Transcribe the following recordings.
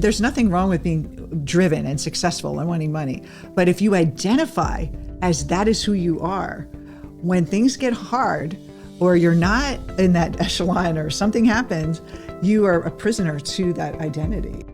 there's nothing wrong with being driven and successful and wanting money. But if you identify as that is who you are, when things get hard or you're not in that echelon or something happens, you are a prisoner to that identity.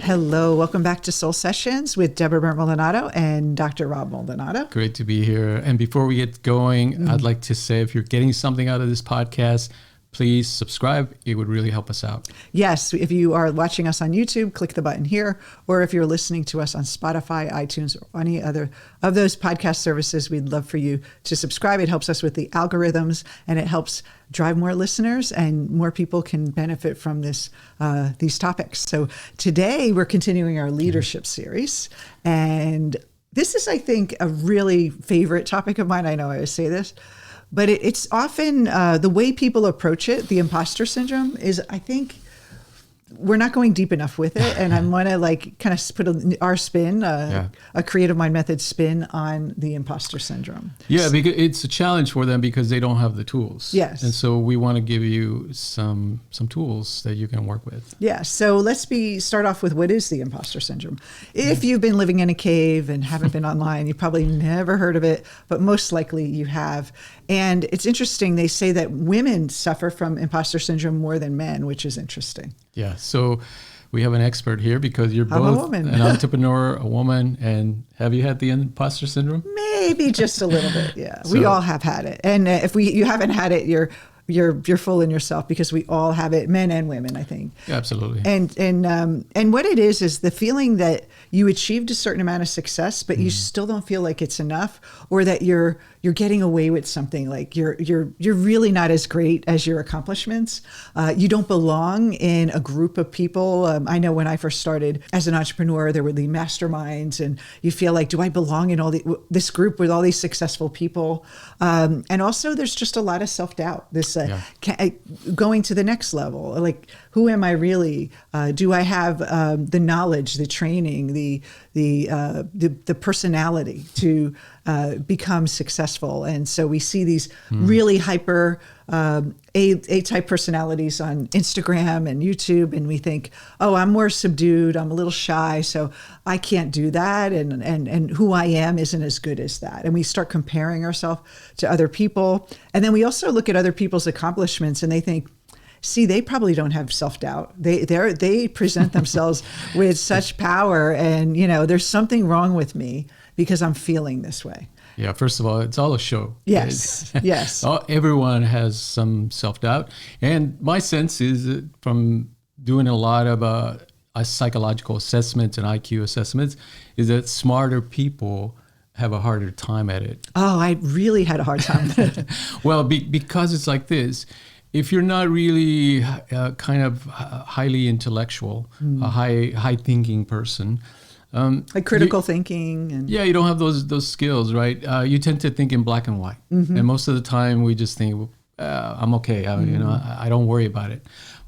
Hello, welcome back to Soul Sessions with Debra Maldonado and Dr. Rob Maldonado. Great to be here. And before we get going, I'd like to say if you're getting something out of this podcast, please subscribe. It would really help us out. Yes, if you are watching us on YouTube, click the button here. Or if you're listening to us on Spotify, iTunes, or any other of those podcast services, we'd love for you to subscribe. It helps us with the algorithms and it helps drive more listeners and more people can benefit from these topics. So today we're continuing our leadership series. And this is, I think, a really favorite topic of mine. I know I always say this. But it's often the way people approach it, the imposter syndrome, is, I think, we're not going deep enough with it. And I want to kind of put our spin, a creative mind method spin on the imposter syndrome. Yeah, because it's a challenge for them because they don't have the tools. Yes. And so we want to give you some tools that you can work with. Yeah. So let's start off with what is the imposter syndrome? If you've been living in a cave and haven't been online, you probably never heard of it, but most likely you have. And it's interesting. They say that women suffer from imposter syndrome more than men, which is interesting. Yeah. So we have an expert here because you're I'm both an entrepreneur, a woman. And have you had the imposter syndrome? Maybe just a little bit. Yeah. We all have had it. And if you haven't had it, you're fooling yourself because we all have it, men and women, I think. Yeah, absolutely. And what it is the feeling that you achieved a certain amount of success, but you still don't feel like it's enough, or that you're getting away with something, like you're really not as great as your accomplishments. You don't belong in a group of people. I know when I first started as an entrepreneur, there were the masterminds, and you feel like, do I belong in this group with all these successful people? And also, there's just a lot of self-doubt. This going to the next level, like, who am I really? Do I have the knowledge, the training, the personality to become successful? And so we see these really hyper A-type personalities on Instagram and YouTube, and we think, oh, I'm more subdued, I'm a little shy, so I can't do that, and who I am isn't as good as that. And we start comparing ourselves to other people. And then we also look at other people's accomplishments and they think, see, they probably don't have self-doubt. They present themselves with such power, and there's something wrong with me because I'm feeling this way. Yeah, first of all, it's all a show. Yes, yes. Everyone has some self-doubt. And my sense is that from doing a lot of psychological assessments and IQ assessments, is that smarter people have a harder time at it. Oh, I really had a hard time with it. Well, because it's like this. If you're not really kind of highly intellectual, a high thinking person, like critical thinking, and you don't have those skills, right? You tend to think in black and white, and most of the time we just think, I'm okay, I don't worry about it.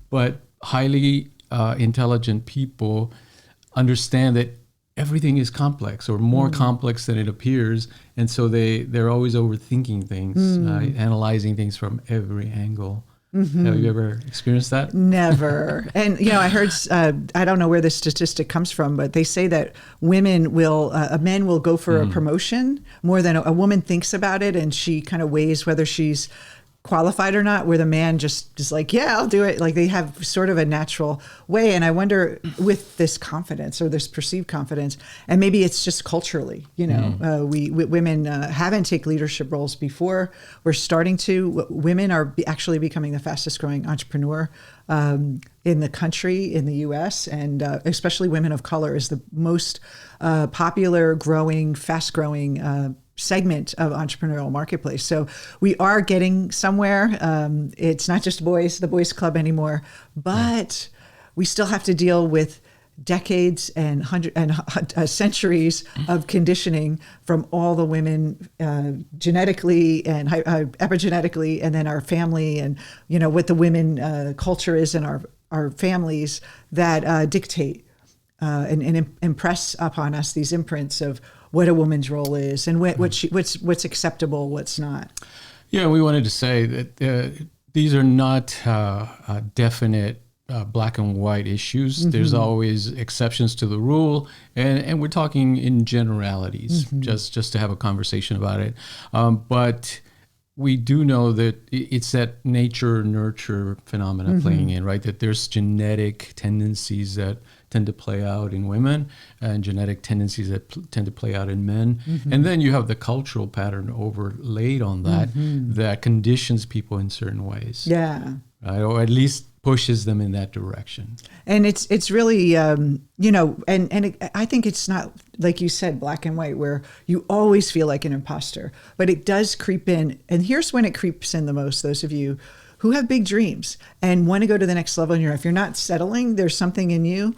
But highly intelligent people understand that everything is complex, or more complex than it appears, and so they're always overthinking things, analyzing things from every angle. Have you ever experienced that? Never. And, I heard, I don't know where this statistic comes from, but they say that men will go for a promotion more than a woman thinks about it. And she kind of weighs whether she's qualified or not, where the man just is like, yeah, I'll do it. Like, they have sort of a natural way. And I wonder, with this confidence or this perceived confidence, and maybe it's just culturally, women haven't taken leadership roles before. We're starting to. Women are actually becoming the fastest growing entrepreneur in the country, in the U.S., and especially women of color is the most popular, fast growing segment of entrepreneurial marketplace. So we are getting somewhere. It's not just the boys club anymore, but we still have to deal with decades and centuries of conditioning from all the women genetically and epigenetically, and then our family, and what the women culture is in our families that dictate and impress upon us these imprints of what a woman's role is and what's acceptable, what's not. Yeah, we wanted to say that these are not definite black and white issues. Mm-hmm. There's always exceptions to the rule, and we're talking in generalities, mm-hmm. just to have a conversation about it. But we do know that it's that nature-nurture phenomena mm-hmm. playing in, right? That there's genetic tendencies that tend to play out in women and genetic tendencies that tend to play out in men. Mm-hmm. And then you have the cultural pattern overlaid on that mm-hmm. that conditions people in certain ways. Yeah. Right? Or at least pushes them in that direction. And it's really, and I think it's not, like you said, black and white, where you always feel like an imposter, but it does creep in. And here's when it creeps in the most, those of you who have big dreams and want to go to the next level in your life. If you're not settling, there's something in you.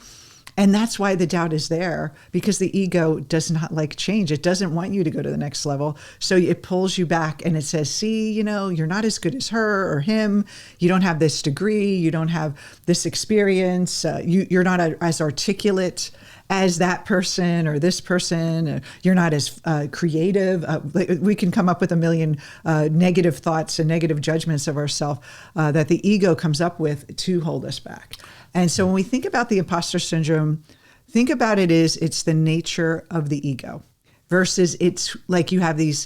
And that's why the doubt is there, because the ego does not like change. It doesn't want you to go to the next level. So it pulls you back and it says, see, you're not as good as her or him. You don't have this degree. You don't have this experience. You're not as articulate as that person or this person. You're not as creative. We can come up with a million negative thoughts and negative judgments of ourselves that the ego comes up with to hold us back. And so when we think about the imposter syndrome, think about it's the nature of the ego versus it's like you have this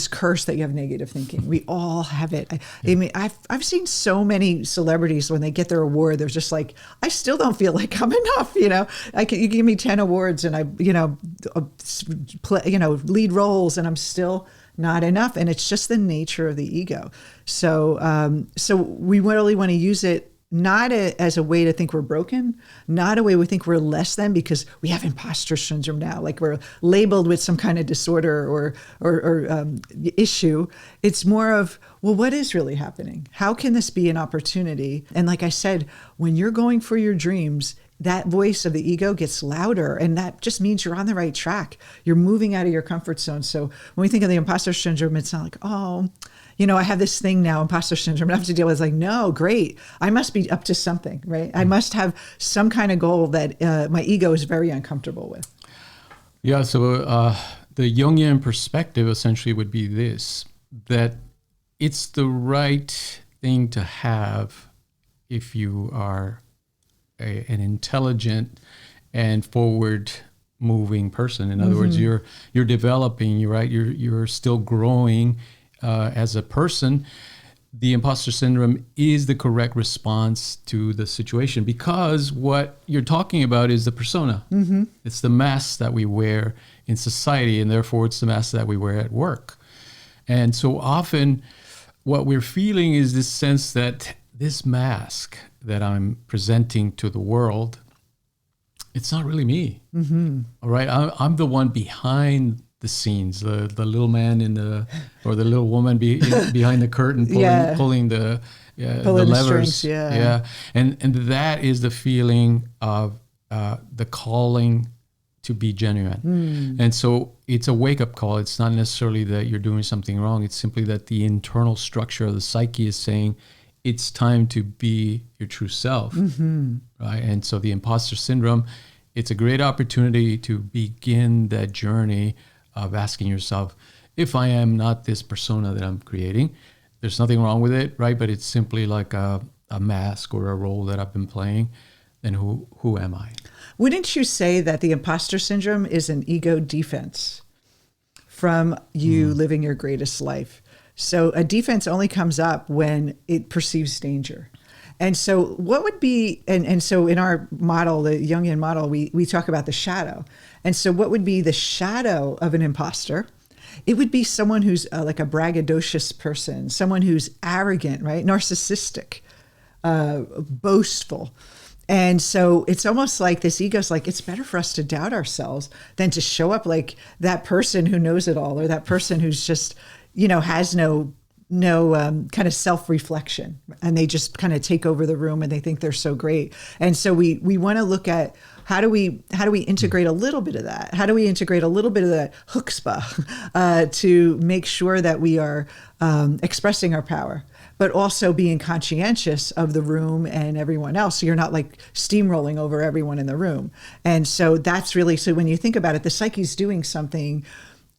curse that you have negative thinking. We all have it. I mean, I've seen so many celebrities when they get their award, they're just like, I still don't feel like I'm enough. You give me 10 awards and I, lead roles and I'm still not enough. And it's just the nature of the ego. So we really want to use it not as a way to think we're broken, not a way we think we're less than because we have imposter syndrome now, like we're labeled with some kind of disorder or issue. It's more of, well, what is really happening? How can this be an opportunity? And like I said, when you're going for your dreams, that voice of the ego gets louder, and that just means you're on the right track. You're moving out of your comfort zone. So when we think of the imposter syndrome, it's not like, oh, I have this thing now, imposter syndrome, I have to deal with. It's like, no, great. I must be up to something, right? I must have some kind of goal that my ego is very uncomfortable with. Yeah, so the Jungian perspective essentially would be this, that it's the right thing to have if you are an intelligent and forward-moving person. In other words, you're developing, right? You're still growing as a person. The imposter syndrome is the correct response to the situation because what you're talking about is the persona. Mm-hmm. It's the mask that we wear in society, and therefore it's the mask that we wear at work. And so often what we're feeling is this sense that this mask that I'm presenting to the world, it's not really me. Mm-hmm. All right, I'm the one behind the scenes, the little man or the little woman behind the curtain pulling the levers. Strings, yeah. And that is the feeling of the calling to be genuine. And so it's a wake-up call. It's not necessarily that you're doing something wrong. It's simply that the internal structure of the psyche is saying it's time to be your true self, right? And so the imposter syndrome, it's a great opportunity to begin that journey of asking yourself, if I am not this persona that I'm creating, there's nothing wrong with it, right? But it's simply like a mask or a role that I've been playing. Then who am I? Wouldn't you say that the imposter syndrome is an ego defense from you living your greatest life? So a defense only comes up when it perceives danger. And so what would be, and so in our model, the Jungian model, we talk about the shadow. And so what would be the shadow of an imposter? It would be someone who's like a braggadocious person, someone who's arrogant, right? Narcissistic, boastful. And so it's almost like this ego's like, it's better for us to doubt ourselves than to show up like that person who knows it all, or that person who's just, has no kind of self-reflection, and they just kind of take over the room and they think they're so great. And so we want to look at how do we integrate a little bit of that? How do we integrate a little bit of that chutzpah to make sure that we are expressing our power, but also being conscientious of the room and everyone else. So you're not like steamrolling over everyone in the room. And so that's really, so when you think about it, the psyche's doing something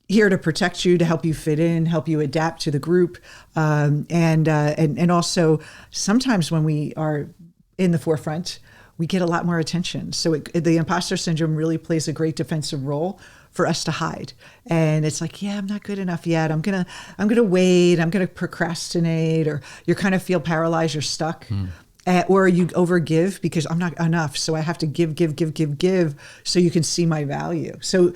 here to protect you, to help you fit in, help you adapt to the group. And also sometimes when we are in the forefront, we get a lot more attention. So the imposter syndrome really plays a great defensive role for us to hide. And it's like, yeah, I'm not good enough yet. I'm gonna wait. I'm gonna procrastinate, or you kind of feel paralyzed. You're stuck. Or you overgive because I'm not enough. So I have to give so you can see my value. So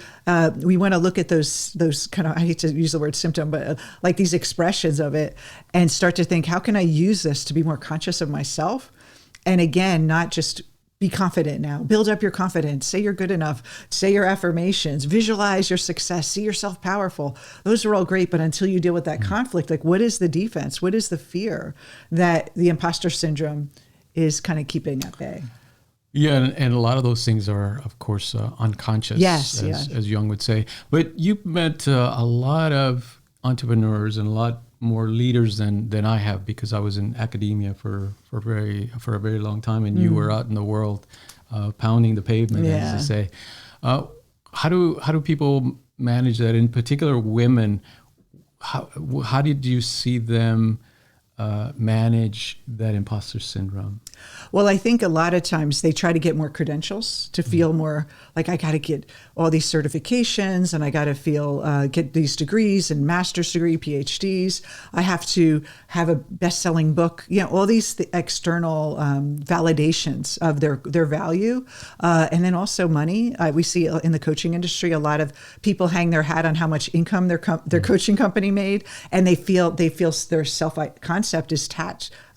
we want to look at those kind of, I hate to use the word symptom, but like these expressions of it, and start to think, how can I use this to be more conscious of myself? And again, not just be confident now. Build up your confidence. Say you're good enough. Say your affirmations. Visualize your success. See yourself powerful. Those are all great, but until you deal with that conflict, like what is the defense? What is the fear that the imposter syndrome is kind of keeping at bay? Yeah, and a lot of those things are, of course, unconscious, as Jung would say. But you've met a lot of entrepreneurs and a lot more leaders than I have, because I was in academia for a very long time, and you were out in the world pounding the pavement, as they say. How do people manage that? In particular, women. How did you see them manage that imposter syndrome? Well, I think a lot of times they try to get more credentials to feel more like, I got to get all these certifications, and I got to feel get these degrees and master's degree, PhDs. I have to have a best-selling book. All these external validations of their value, and then also money. We see in the coaching industry a lot of people hang their hat on how much income their coaching company made, and they feel their self-concept is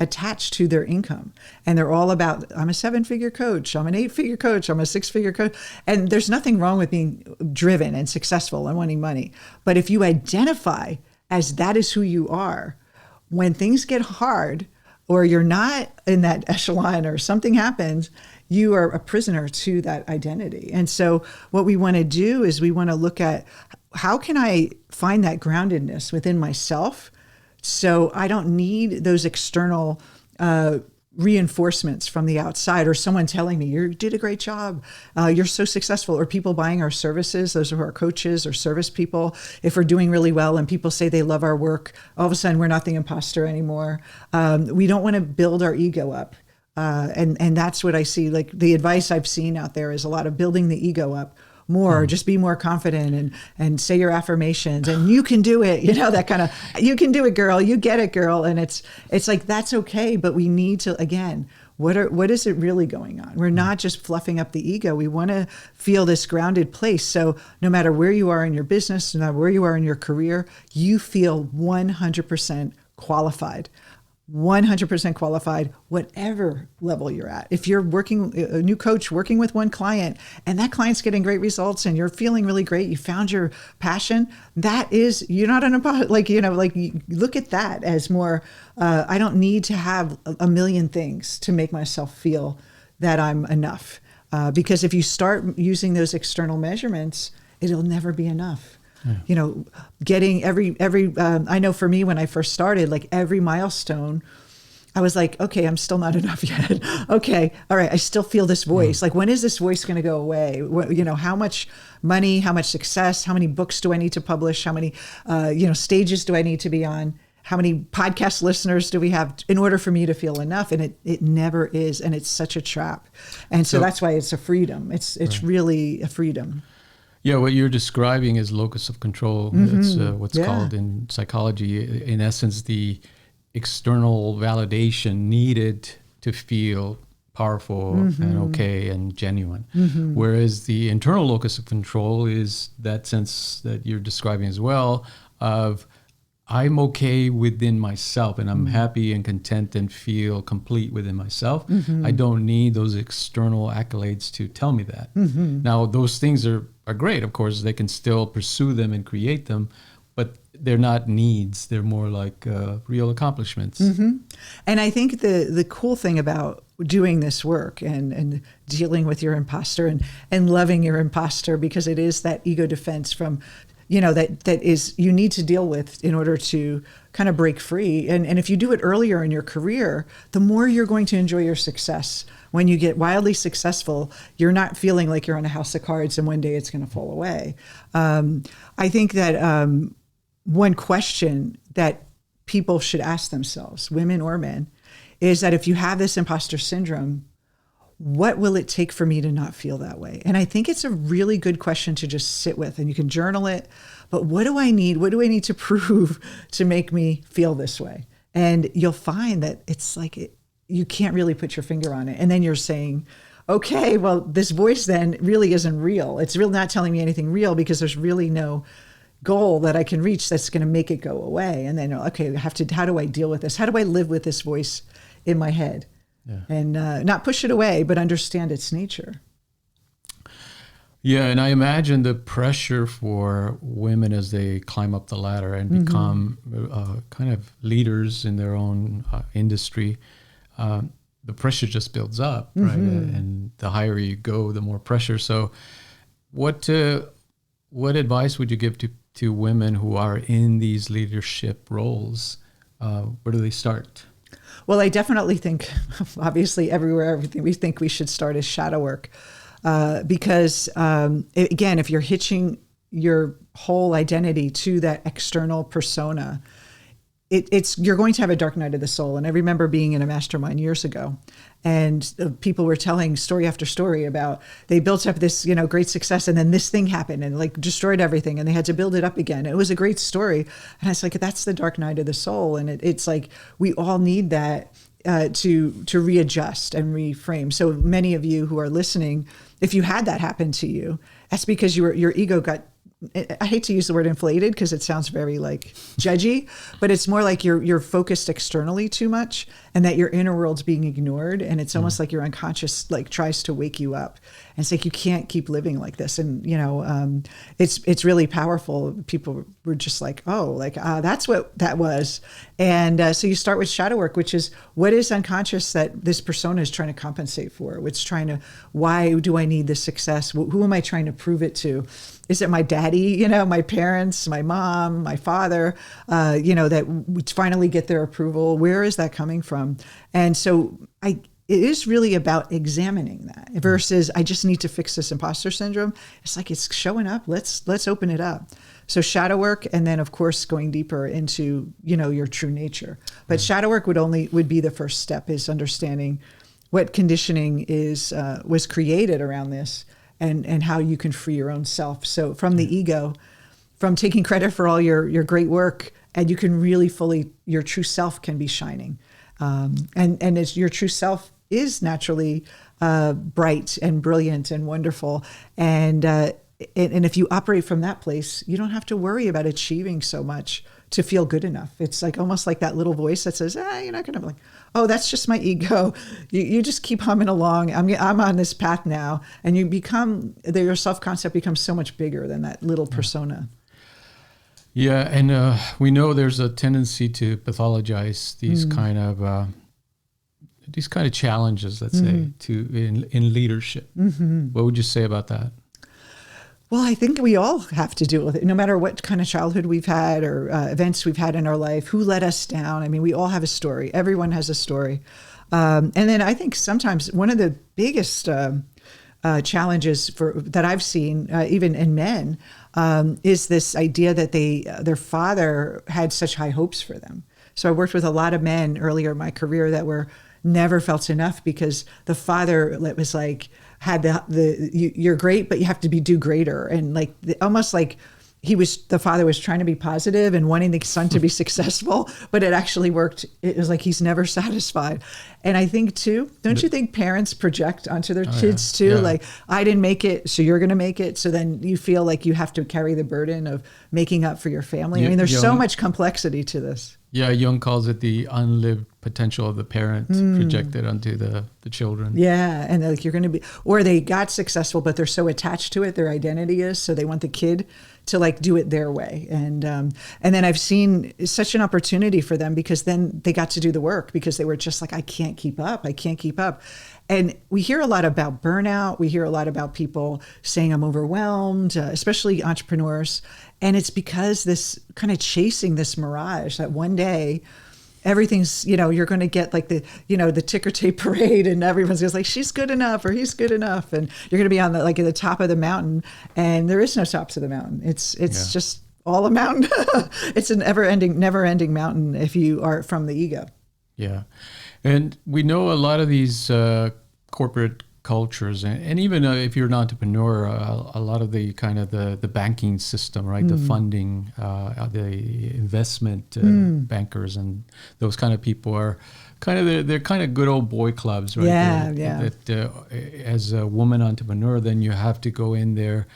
attached to their income. And they're all about, I'm a 7-figure coach, I'm an 8-figure coach, I'm a 6-figure coach. And there's nothing wrong with being driven and successful and wanting money. But if you identify as that is who you are, when things get hard, or you're not in that echelon, or something happens, you are a prisoner to that identity. And so what we want to do is we want to look at, how can I find that groundedness within myself, so I don't need those external reinforcements from the outside, or someone telling me you did a great job, you're so successful, or people buying our services, those are our coaches or service people. If we're doing really well and people say they love our work, all of a sudden we're not the imposter anymore. We don't want to build our ego up. And that's what I see. Like the advice I've seen out there is a lot of building the ego up more, just be more confident and say your affirmations, and you can do it, that kind of, you can do it, girl, you get it, girl. And it's like, that's okay. But we need to, again, what is it really going on? We're not just fluffing up the ego. We want to feel this grounded place. So no matter where you are in your business, no matter where you are in your career, you feel 100% qualified. 100% qualified, whatever level you're at. If you're a new coach working with one client, and that client's getting great results, and you're feeling really great, you found your passion, you're not an imposter. Look at that as more, I don't need to have a million things to make myself feel that I'm enough. Because if you start using those external measurements, it'll never be enough. Yeah. Getting every I know for me, when I first started, like every milestone, I was like, okay, I'm still not enough yet. Okay. All right. I still feel this voice. Like, when is this voice going to go away? How much money, how much success, how many books do I need to publish? How many, stages do I need to be on? How many podcast listeners do we have in order for me to feel enough? And it never is. And it's such a trap. And so that's why it's a freedom. It's right. Really a freedom. Yeah, what you're describing is locus of control. That's what's called in psychology. In essence, the external validation needed to feel powerful and okay and genuine. Whereas the internal locus of control is that sense that you're describing as well, of I'm okay within myself, and I'm happy and content and feel complete within myself. I don't need those external accolades to tell me that. Now, those things are great. Of course, they can still pursue them and create them, but they're not needs. They're more like real accomplishments. And I think the cool thing about doing this work and dealing with your imposter and loving your imposter, because it is that ego defense from that is you need to deal with in order to kind of break free. And if you do it earlier in your career, the more you're going to enjoy your success. When you get wildly successful, you're not feeling like you're on a house of cards and one day it's going to fall away. I think that one question that people should ask themselves, women or men, is that if you have this imposter syndrome, what will it take for me to not feel that way? And I think it's a really good question to just sit with, and you can journal it. But what do I need? What do I need to prove to make me feel this way? And you'll find that it's like you can't really put your finger on it. And then you're saying, okay, well, this voice then really isn't real. It's really not telling me anything real because there's really no goal that I can reach that's going to make it go away. And then, okay, how do I deal with this? How do I live with this voice in my head? Yeah. And not push it away, but understand its nature. Yeah, and I imagine the pressure for women as they climb up the ladder and become kind of leaders in their own industry. The pressure just builds up, right? And the higher you go, the more pressure. So, what advice would you give to women who are in these leadership roles? Where do they start? Well, I definitely think, obviously, everything we think we should start is shadow work. Because, again, if you're hitching your whole identity to that external persona, you're going to have a dark night of the soul. And I remember being in a mastermind years ago, and people were telling story after story about they built up this, great success, and then this thing happened and like destroyed everything, and they had to build it up again. It was a great story, and I was like, that's the dark night of the soul, and it's like we all need that to readjust and reframe. So many of you who are listening, if you had that happen to you, that's because your ego got, I hate to use the word inflated because it sounds very like judgy, but it's more like you're focused externally too much, and that your inner world's being ignored, and it's almost like your unconscious like tries to wake you up, and it's like you can't keep living like this. And it's really powerful. People were just like, that's what that was. And so you start with shadow work, which is what is unconscious that this persona is trying to compensate for. Why do I need this success? Who am I trying to prove it to? Is it my daddy, my parents, my mom, my father, that we finally get their approval? Where is that coming from? And so it is really about examining that versus I just need to fix this imposter syndrome. It's like it's showing up. Let's open it up. So shadow work, and then of course going deeper into your true nature. But shadow work would be the first step, is understanding what conditioning was created around this. And how you can free your own self. So from the ego, from taking credit for all your great work, and you can really your true self can be shining. And as your true self is naturally bright and brilliant and wonderful. And if you operate from that place, you don't have to worry about achieving so much to feel good enough. It's like almost like that little voice that says, you're not going to oh, that's just my ego. You just keep humming along. I'm on this path now. And your self-concept becomes so much bigger than that little persona. Yeah. And we know there's a tendency to pathologize these kind of challenges, let's say, in leadership. What would you say about that? Well, I think we all have to deal with it, no matter what kind of childhood we've had or events we've had in our life. Who let us down? I mean, we all have a story. Everyone has a story. And then I think sometimes one of the biggest challenges that I've seen, even in men, is this idea that their father had such high hopes for them. So I worked with a lot of men earlier in my career that were never felt enough because the father was like, had you're great, but you have to do greater. And like, almost like the father was trying to be positive and wanting the son to be successful, but it actually worked. It was like, he's never satisfied. And I think too, don't you think parents project onto their kids too? Yeah. Like, I didn't make it, so you're going to make it. So then you feel like you have to carry the burden of making up for your family. I mean, there's so much complexity to this. Yeah, Jung calls it the unlived potential of the parent projected onto the children. Yeah, and like you're going to be, or they got successful, but they're so attached to it, their identity is, so they want the kid to like do it their way. And then I've seen such an opportunity for them because then they got to do the work because they were just like, I can't keep up. And we hear a lot about burnout. We hear a lot about people saying I'm overwhelmed, especially entrepreneurs. And it's because this kind of chasing this mirage that one day everything's, you're going to get like the ticker tape parade and everyone's just like, she's good enough or he's good enough. And you're going to be on at the top of the mountain, and there is no top to the mountain. It's just all a mountain. It's an never ending mountain if you are from the ego. Yeah. And we know a lot of these corporate cultures, and even if you're an entrepreneur, a lot of the kind of the banking system, right? The funding, the investment bankers, and those kind of people are kind of they're kind of good old boy clubs, right? That as a woman entrepreneur, then you have to go in there.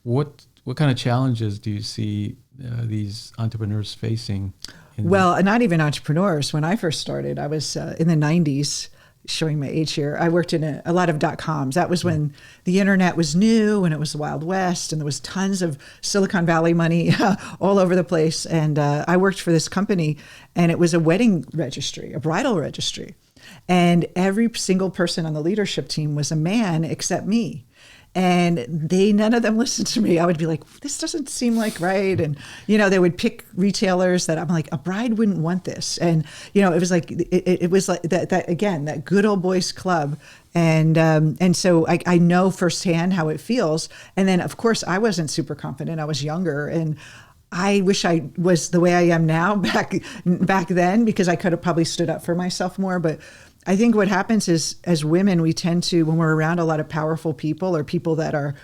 What kind of challenges do you see these entrepreneurs facing? Well, not even entrepreneurs. When I first started, I was in the 90s. Showing my age here, I worked in a lot of .coms. That was when the internet was new and it was the Wild West, and there was tons of Silicon Valley money all over the place. And I worked for this company, and it was a wedding registry, a bridal registry. And every single person on the leadership team was a man except me. And none of them listened to me. I would be like, this doesn't seem like right. And, they would pick retailers that I'm like, a bride wouldn't want this. And, it was like, it was like that again, that good old boys club. And so I know firsthand how it feels. And then of course I wasn't super confident. I was younger, and I wish I was the way I am now back then, because I could have probably stood up for myself more. But I think what happens is, as women, we tend to, when we're around a lot of powerful people or people that are,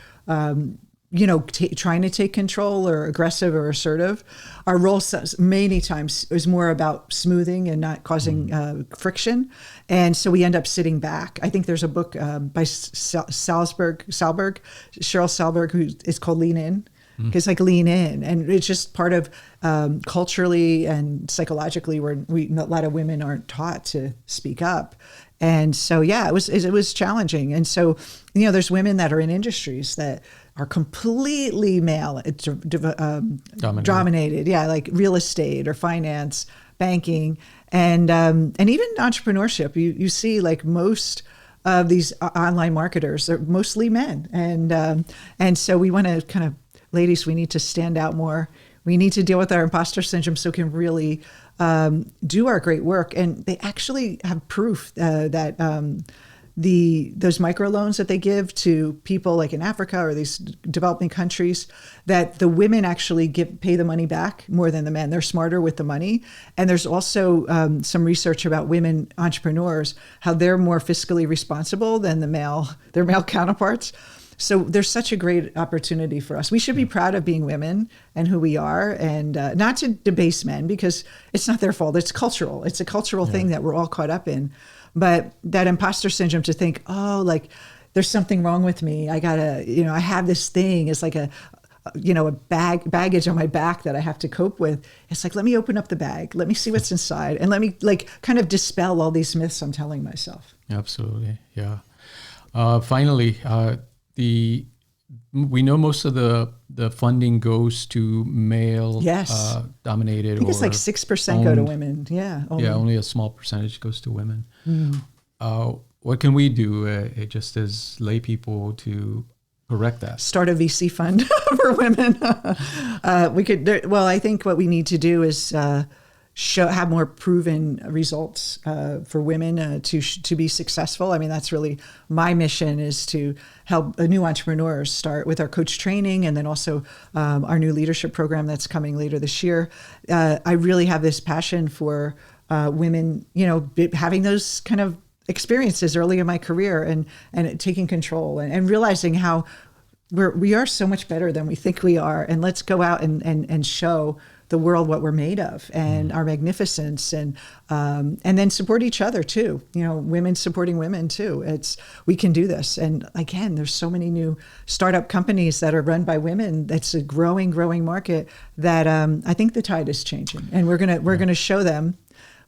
trying to take control or aggressive or assertive, our role many times is more about smoothing and not causing friction. And so we end up sitting back. I think there's a book by Sheryl Salberg, who is called Lean In. Because lean in, and it's just part of culturally and psychologically where a lot of women aren't taught to speak up. And so, it was challenging. And so, there's women that are in industries that are completely male dominated. Yeah, like real estate or finance, banking, and even entrepreneurship. You see most of these online marketers, they're mostly men. And so we want to kind of, ladies, we need to stand out more. We need to deal with our imposter syndrome so we can really do our great work. And they actually have proof that those microloans that they give to people like in Africa or these developing countries, that the women actually pay the money back more than the men. They're smarter with the money. And there's also some research about women entrepreneurs, how they're more fiscally responsible than their male counterparts. So there's such a great opportunity for us. We should be proud of being women and who we are, and not to debase men, because it's not their fault. It's cultural. It's a cultural thing that we're all caught up in. But that imposter syndrome, to think, there's something wrong with me. I gotta, I have this thing. It's like a baggage on my back that I have to cope with. It's like, let me open up the bag. Let me see what's inside. And let me kind of dispel all these myths I'm telling myself. Absolutely. Yeah. Finally, we know most of the funding goes to male dominated. I think it's like 6% go to women. Yeah. Only a small percentage goes to women. What can we do just as lay people to correct that? Start a VC fund for women. We could. I think what we need to do is have more proven results for women to be successful. I mean, that's really my mission, is to help new entrepreneurs start with our coach training, and then also our new leadership program that's coming later this year. I really have this passion for women, having those kind of experiences early in my career and taking control and realizing how we are so much better than we think we are. And let's go out and show the world what we're made of and our magnificence, and then support each other too. Women supporting women too. We can do this. And again, there's so many new startup companies that are run by women. That's a growing market that I think the tide is changing, and we're gonna show them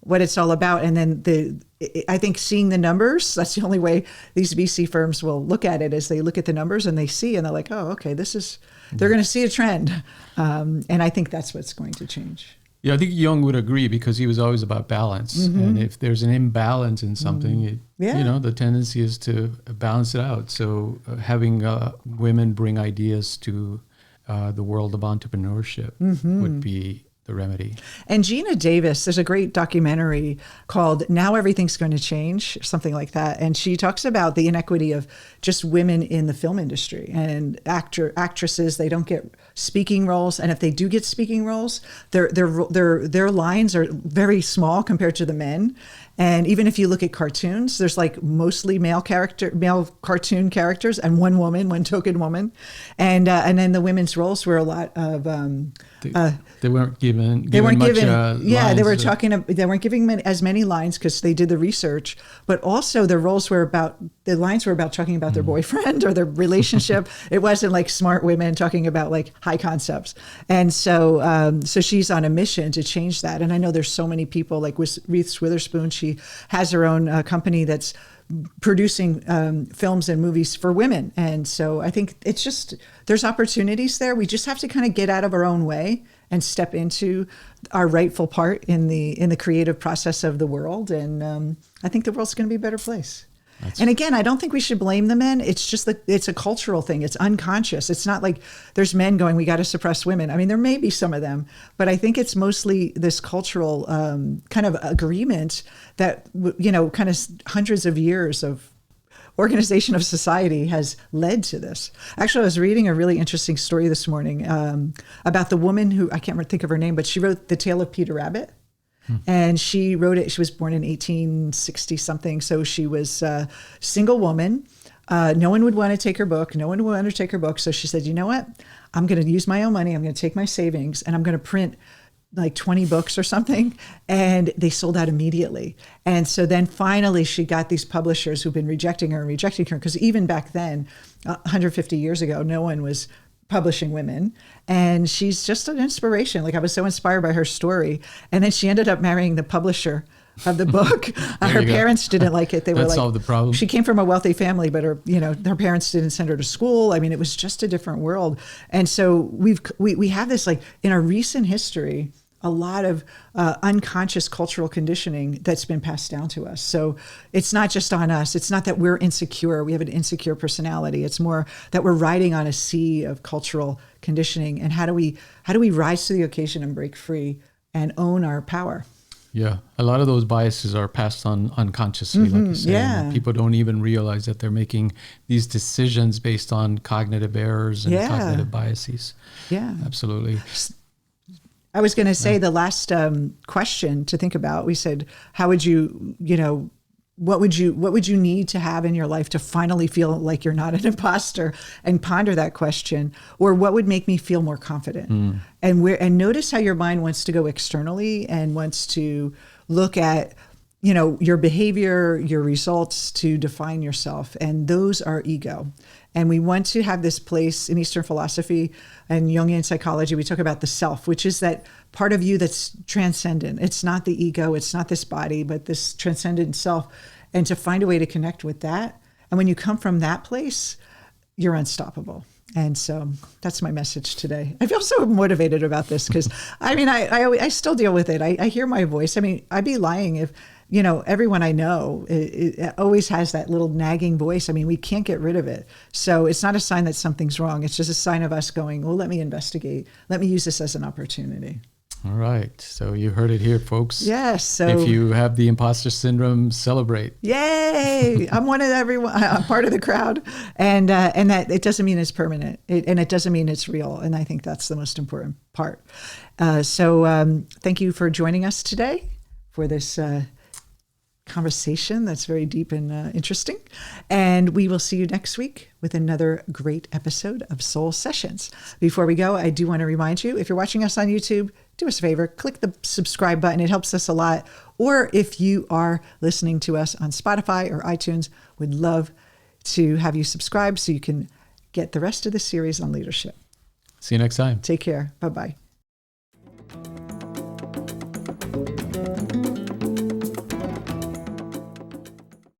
what it's all about. And then I think seeing the numbers, that's the only way these VC firms will look at it, is they look at the numbers and they see, and they're like, oh, okay, they're going to see a trend. And I think that's what's going to change. Yeah, I think Jung would agree, because he was always about balance. And if there's an imbalance in something, the tendency is to balance it out. So having women bring ideas to the world of entrepreneurship would be the remedy. And Gina Davis, there's a great documentary called Now Everything's Going to Change, something like that. And she talks about the inequity of just women in the film industry and actresses. They don't get speaking roles. And if they do get speaking roles, their lines are very small compared to the men. And even if you look at cartoons, there's like mostly male cartoon characters and one woman, one token woman. And then the women's roles were a lot of, they weren't given they weren't much, given lines. They weren't giving as many lines because they did the research, but also the lines were about talking about their boyfriend or their relationship. It wasn't like smart women talking about like high concepts. And so she's on a mission to change that. And I know there's so many people like with Reese Witherspoon. She has her own company that's producing films and movies for women. And so I think it's just, there's opportunities there. We just have to kind of get out of our own way and step into our rightful part in the creative process of the world. And I think the world's going to be a better place. And again, I don't think we should blame the men. It's just that it's a cultural thing. It's unconscious. It's not like there's men going, we got to suppress women. I mean, there may be some of them, but I think it's mostly this cultural kind of agreement that, kind of hundreds of years of organization of society has led to this. Actually, I was reading a really interesting story this morning about the woman who, I can't think of her name, but she wrote The Tale of Peter Rabbit. And she wrote it. She was born in 1860 something. So she was a single woman. No one would want to take her book. No one would want to take her book. So she said, you know what? I'm going to use my own money. I'm going to take my savings and I'm going to print like 20 books or something. And they sold out immediately. And so then finally she got these publishers who've been rejecting her. Because even back then, 150 years ago, no one was publishing women. And she's just an inspiration. Like I was so inspired by her story. And then she ended up marrying the publisher of the book. Her parents didn't like it. They were like, solved the problem. She came from a wealthy family, but her parents didn't send her to school. I mean, it was just a different world. And so we have this like in our recent history, a lot of unconscious cultural conditioning that's been passed down to us. So it's not just on us. It's not that we're insecure. We have an insecure personality. It's more that we're riding on a sea of cultural conditioning. And how do we rise to the occasion and break free and own our power? Yeah, a lot of those biases are passed on unconsciously, like you say. Yeah. People don't even realize that they're making these decisions based on cognitive errors and cognitive biases. Yeah, absolutely. I was going to say the last question to think about. We said, how would you, what would you need to have in your life to finally feel like you're not an imposter, and ponder that question? Or what would make me feel more confident? And notice how your mind wants to go externally and wants to look at, your behavior, your results to define yourself. And those are ego. And we want to have this place in Eastern philosophy and Jungian psychology. We talk about the self, which is that part of you that's transcendent. It's not the ego. It's not this body, but this transcendent self. And to find a way to connect with that. And when you come from that place, you're unstoppable. And so that's my message today. I feel so motivated about this because, I still deal with it. I hear my voice. I mean, I'd be lying if, everyone I know it always has that little nagging voice. I mean, we can't get rid of it. So it's not a sign that something's wrong. It's just a sign of us going, well, let me investigate. Let me use this as an opportunity. All right. So you heard it here, folks. Yes. So if you have the imposter syndrome, celebrate. Yay. I'm one of everyone. I'm part of the crowd. And that it doesn't mean it's permanent. It doesn't mean it's real. And I think that's the most important part. So thank you for joining us today for this conversation that's very deep and interesting. And we will see you next week with another great episode of Soul Sessions. Before we go, I do want to remind you, if you're watching us on YouTube, do us a favor, click the subscribe button. It helps us a lot. Or if you are listening to us on Spotify or iTunes, we'd love to have you subscribe so you can get the rest of the series on leadership. See you next time. Take care. Bye-bye.